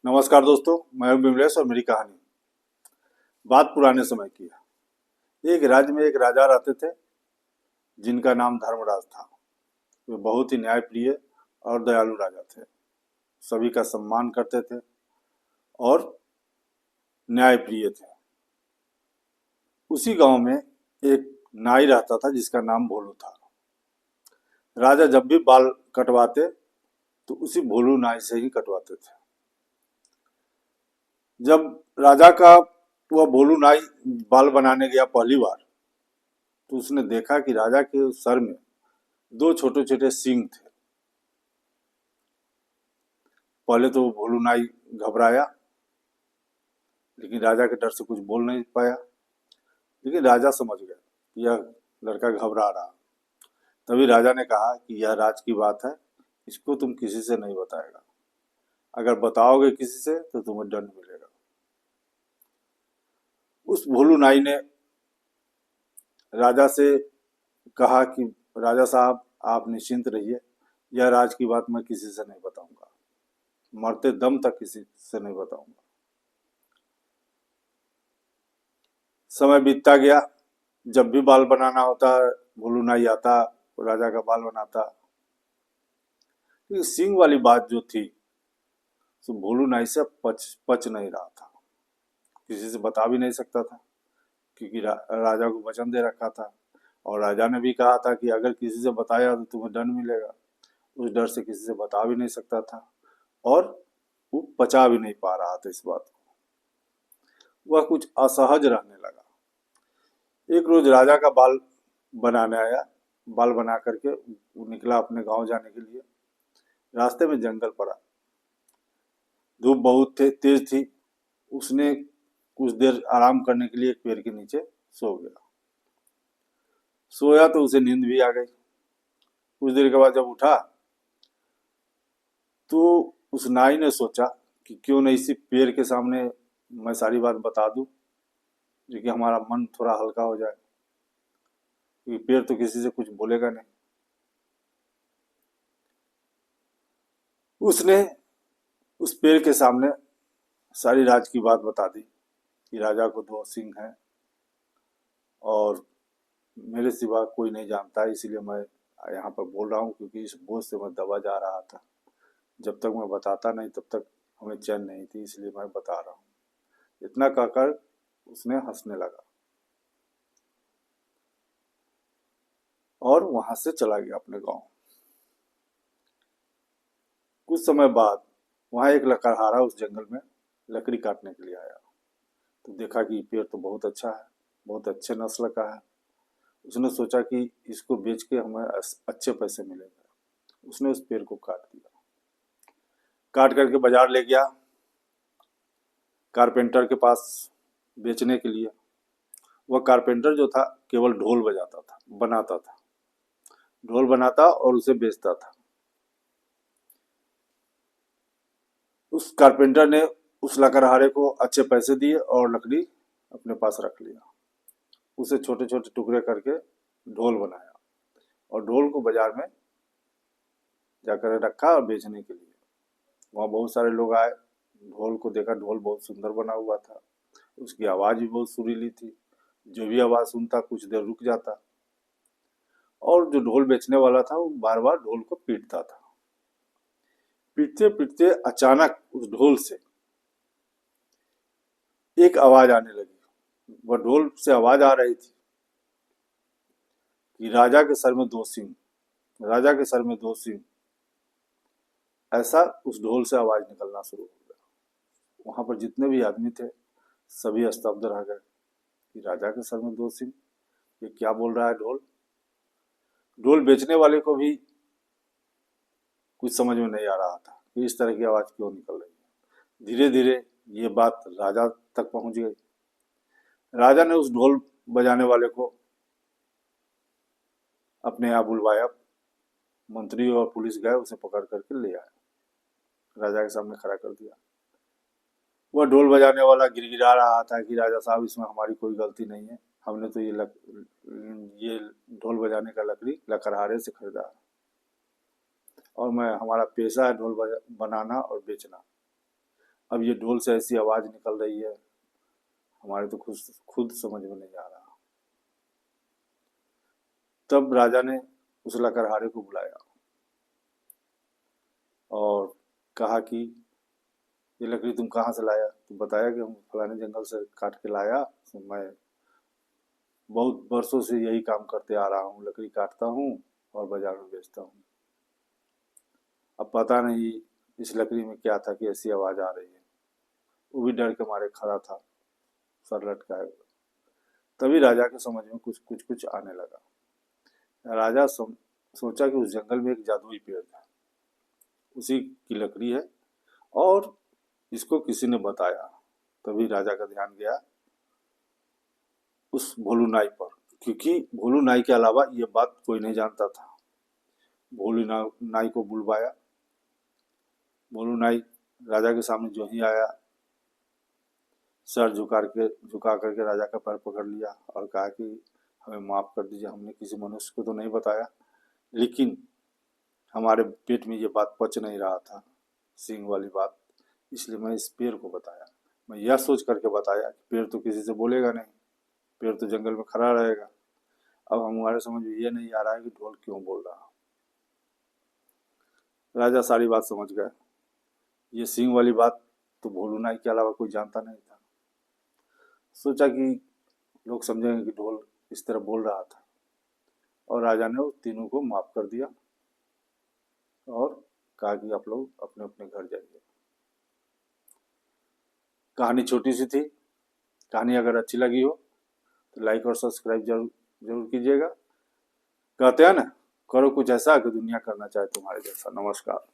नमस्कार दोस्तों, मैं हूं विमलेश और मेरी कहानी। बात पुराने समय की है। एक राज्य में एक राजा रहते थे जिनका नाम धर्मराज था। वे बहुत ही न्यायप्रिय और दयालु राजा थे। सभी का सम्मान करते थे और न्यायप्रिय थे। उसी गांव में एक नाई रहता था जिसका नाम भोलू था। राजा जब भी बाल कटवाते तो उसी भोलू नाई से ही कटवाते थे। जब राजा का वह भोलू नाई बाल बनाने गया पहली बार, तो उसने देखा कि राजा के सर में दो छोटे छोटे सींग थे। पहले तो वो भोलू नाई घबराया, लेकिन राजा के डर से कुछ बोल नहीं पाया। लेकिन राजा समझ गया कि यह लड़का घबरा रहा। तभी राजा ने कहा कि यह राज की बात है, इसको तुम किसी से नहीं बताएगा। अगर बताओगे किसी से तो तुम्हें दंड मिलेगा। उस भोलू नाई ने राजा से कहा कि राजा साहब, आप निश्चिंत रहिए, यह राज की बात मैं किसी से नहीं बताऊंगा, मरते दम तक किसी से नहीं बताऊंगा। समय बीतता गया। जब भी बाल बनाना होता, भोलू नाई आता, राजा का बाल बनाता। सींग वाली बात जो थी, तो भोलू नाई से पच नहीं रहा था। किसी से बता भी नहीं सकता था, क्योंकि राजा को वचन दे रखा था और राजा ने भी कहा था कि अगर किसी से बताया तो तुम्हें दंड मिलेगा। उस डर से किसी से बता भी नहीं सकता था और वो पचा भी नहीं पा रहा था इस बात को। वह कुछ असहज रहने लगा। एक रोज राजा का बाल बनाने आया। बाल बना करके वो निकला अपने गांव जाने के लिए। रास्ते में जंगल पड़ा। धूप बहुत तेज थी। उसने कुछ देर आराम करने के लिए एक पेड़ के नीचे सो गया। सोया तो उसे नींद भी आ गई। कुछ देर के बाद जब उठा तो उस नाई ने सोचा कि क्यों न इसी पेड़ के सामने मैं सारी बात बता दूं, जो कि हमारा मन थोड़ा हल्का हो जाए, क्योंकि पेड़ तो किसी से कुछ बोलेगा नहीं। उसने उस पेड़ के सामने सारी राज की बात बता दी कि राजा को दो सिंह हैं और मेरे सिवा कोई नहीं जानता है, इसीलिए मैं यहाँ पर बोल रहा हूँ, क्योंकि इस बोझ से मैं दबा जा रहा था। जब तक मैं बताता नहीं तब तक हमें चैन नहीं थी, इसलिए मैं बता रहा हूँ। इतना कहकर उसने हंसने लगा और वहां से चला गया अपने गांव। कुछ समय बाद वहां एक लकड़हारा उस जंगल में लकड़ी काटने के लिए आया। तो देखा कि पेड़ तो बहुत अच्छा है, बहुत अच्छे नस्ल का है। उसने सोचा कि इसको बेच के हमें अच्छे पैसे मिलेंगे। उसने उस पेड़ को काट दिया। काट करके बाजार ले गया कारपेंटर के पास बेचने के लिए। वह कारपेंटर जो था केवल ढोल बजाता था, बनाता था। ढोल बनाता और उसे बेचता था। उस कारपेंटर ने उस लकड़हारे को अच्छे पैसे दिए और लकड़ी अपने पास रख लिया। उसे छोटे छोटे टुकड़े करके ढोल बनाया और ढोल को बाजार में जाकर रखा और बेचने के लिए। वहाँ बहुत सारे लोग आए। ढोल को देखा, ढोल बहुत सुंदर बना हुआ था। उसकी आवाज भी बहुत सुरीली थी। जो भी आवाज सुनता कुछ देर रुक जाता। और जो ढोल बेचने वाला था वो बार बार ढोल को पीटता था। पीटते पीटते अचानक उस ढोल से एक आवाज आने लगी। वह ढोल से आवाज आ रही थी कि राजा के सर में दो सिंह, राजा के सर में दो सिंह। ऐसा उस ढोल से आवाज निकलना शुरू हो गया। वहां पर जितने भी आदमी थे सभी स्तब्ध रह गए कि राजा के सर में दो सिंह, ये क्या बोल रहा है ढोल। ढोल बेचने वाले को भी कुछ समझ में नहीं आ रहा था कि इस तरह की आवाज क्यों निकल रही है। धीरे धीरे ये बात राजा तक पहुंच गई। राजा ने उस ढोल बजाने वाले को अपने यहाँ बुलवाया। मंत्री और पुलिस गए, उसे पकड़ करके ले आए, राजा के सामने खड़ा कर दिया। वह ढोल बजाने वाला गिड़गिड़ा रहा था कि राजा साहब, इसमें हमारी कोई गलती नहीं है। हमने तो ये ढोल बजाने का लकड़ी लकड़हारे से खरीदा है और मैं हमारा पेशा है ढोल बनाना और बेचना। अब ये ढोल से ऐसी आवाज निकल रही है, हमारे तो खुद खुद समझ में नहीं आ रहा। तब राजा ने उस लकड़हारे को बुलाया और कहा कि ये लकड़ी तुम कहाँ से लाया? तो बताया कि हम फलाने जंगल से काट के लाया, तो मैं बहुत वर्षों से यही काम करते आ रहा हूँ, लकड़ी काटता हूँ और बाजार में बेचता हूँ। अब पता नहीं इस लकड़ी में क्या था कि ऐसी आवाज आ रही है। वो भी डर के मारे खड़ा था, सर लटकाए हुए। तभी राजा के समझ में कुछ कुछ कुछ आने लगा। राजा सोचा कि उस जंगल में एक जादुई पेड़ था, उसी की लकड़ी है और इसको किसी ने बताया। तभी राजा का ध्यान गया उस भोलू नाई पर, क्योंकि भोलू नाई के अलावा ये बात कोई नहीं जानता था। भोलू नाई को बुलवाया। भोलू नाई राजा के सामने जो ही आया, सर झुका करके राजा का पैर पकड़ लिया और कहा कि हमें माफ कर दीजिए, हमने किसी मनुष्य को तो नहीं बताया, लेकिन हमारे पेट में ये बात पच नहीं रहा था, सींग वाली बात, इसलिए मैं इस पेड़ को बताया। मैं यह सोच करके बताया कि पेड़ तो किसी से बोलेगा नहीं, पेड़ तो जंगल में खड़ा रहेगा। अब हमारे समझ में ये नहीं आ रहा है कि ढोल क्यों बोल रहा। राजा सारी बात समझ गया। ये सींग वाली बात तो भोलू नाई के अलावा कोई जानता नहीं था। सोचा कि लोग समझेंगे कि ढोल इस तरह बोल रहा था, और राजा ने उस तीनों को माफ कर दिया और कहा कि आप लोग अपने अपने घर जाइए। कहानी छोटी सी थी। कहानी अगर अच्छी लगी हो तो लाइक और सब्सक्राइब जरूर जरूर कीजिएगा। कहते हैं ना, करो कुछ ऐसा कि दुनिया करना चाहे तुम्हारे जैसा। नमस्कार।